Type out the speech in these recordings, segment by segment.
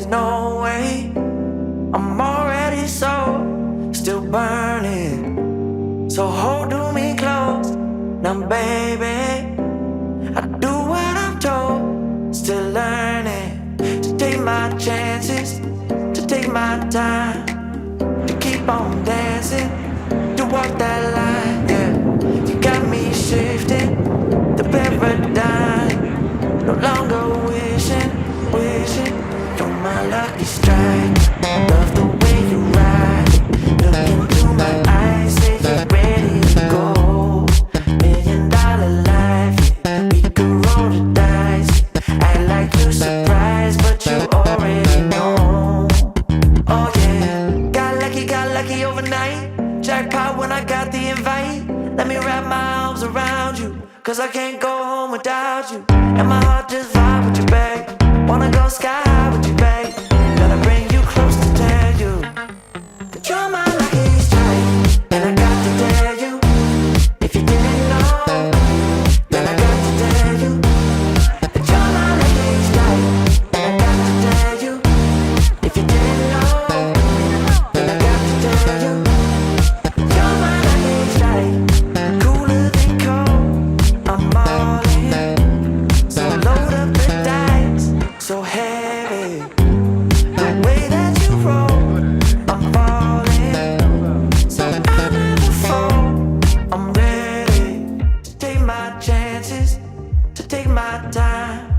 there's no way. I'm already still burning. So hold me close, now baby. I do what I'm told, still learning to take my chances, to take my time, to keep on dancing, to walk that line, yeah. You got me shifting the paradigm, no longer wishing, you're my lucky strike. Love the way you ride, look into my eyes, say you're ready to go. $1 million life, yeah. We could roll the dice, act like you surprised, but you already know. Oh yeah, got lucky overnight. Jackpot when I got the invite. Let me wrap my arms around you, cause I can't go home without you. And my heart just vibe with you, babe. Wanna go sky high with you, babe. Gotta bring you close to tell you that you're my lucky strike. And I got to tell you, if you didn't know, then I got to tell you that you're my lucky strike. And I got to tell you, if you didn't know, then I got to tell you that you're my lucky strike. Cooler than cold, I'm all in. So load up the dice, so heavy. The way that you roll, I'm falling. So I never fall, I'm ready to take my chances, to take my time,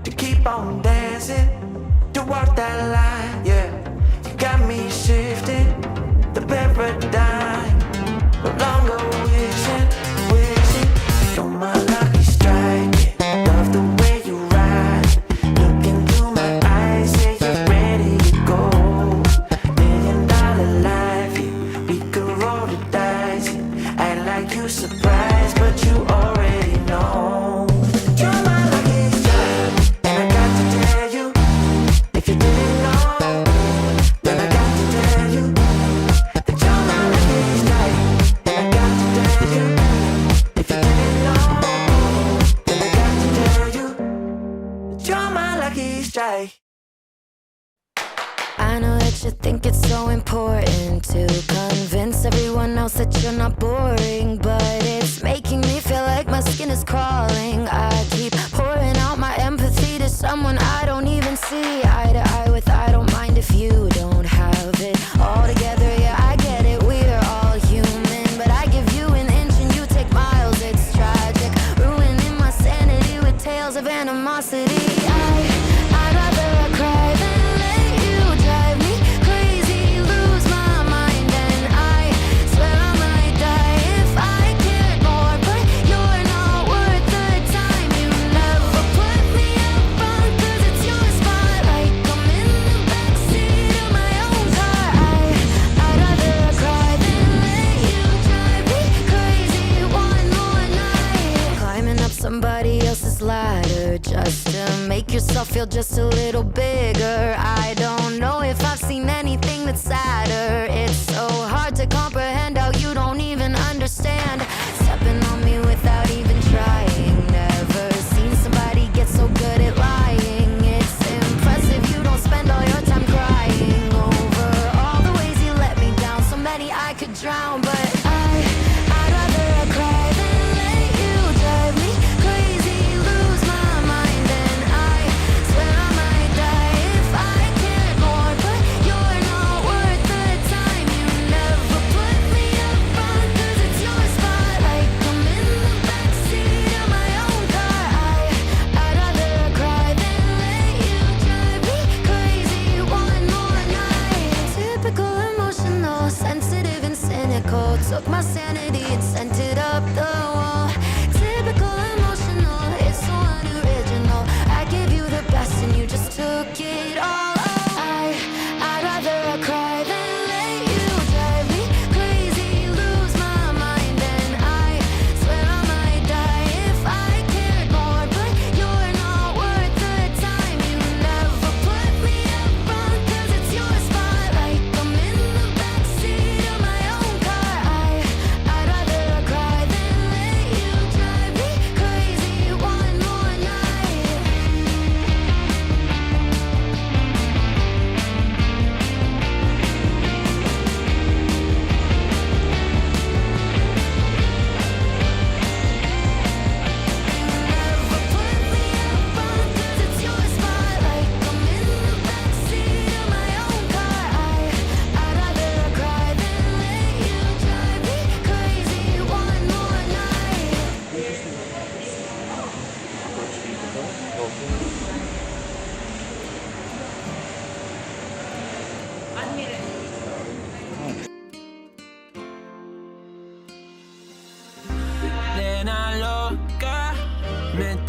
to keep on dancing, to walk that line, yeah. You got me shifting the paradigm, no longer wishing, you're my lucky strike, yeah. Love the way you ride, look into my eyes, say you're ready to go. $1 million life, yeah. We could roll the dice, yeah. Act like you surprised, but you already know. You're my lucky strike, and I got to tell you, if you didn't know, then I got to tell you that you're my lucky strike. And I got to tell you, if you didn't know, then I got to tell you that you're my lucky strike. I know that you think it's so important to convince everyone else that you're not boring, but it's making me feel like my skin is crawling. I keep pouring out my empathy to someone I don't even see eye to eye with. I don't mind if you don't have it all together, yeah, I get it, we're all human, but I give you an inch and you take miles. It's tragic, ruining my sanity with tales of animosity. I'd rather I cry than let you drive me crazy, lose my mind, and I swear I might die if I cared more, but you're not worth the time. You never put me up front, cause it's your spotlight. I'm in the backseat of my own car. I'd rather I cry than let you drive me crazy one more night. Climbing up somebody else's ladder just to make yourself feel just a little bigger. I don't know if I've seen anything that's sadder. It's so hard to comprehend how you don't even understand. Stepping on me without even trying. Never seen somebody get so good at lying. It's impressive you don't spend all your time crying over all the ways you let me down. So many I could drown, but I'd rather I cry than let you drive me crazy, lose my mind, and I swear I might die if I cared more, but you're not worth the time. You never put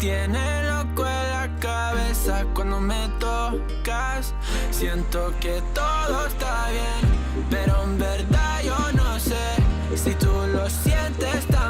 tiene loco en la cabeza cuando me tocas. Siento que todo está bien, pero en verdad yo no sé si tú lo sientes también.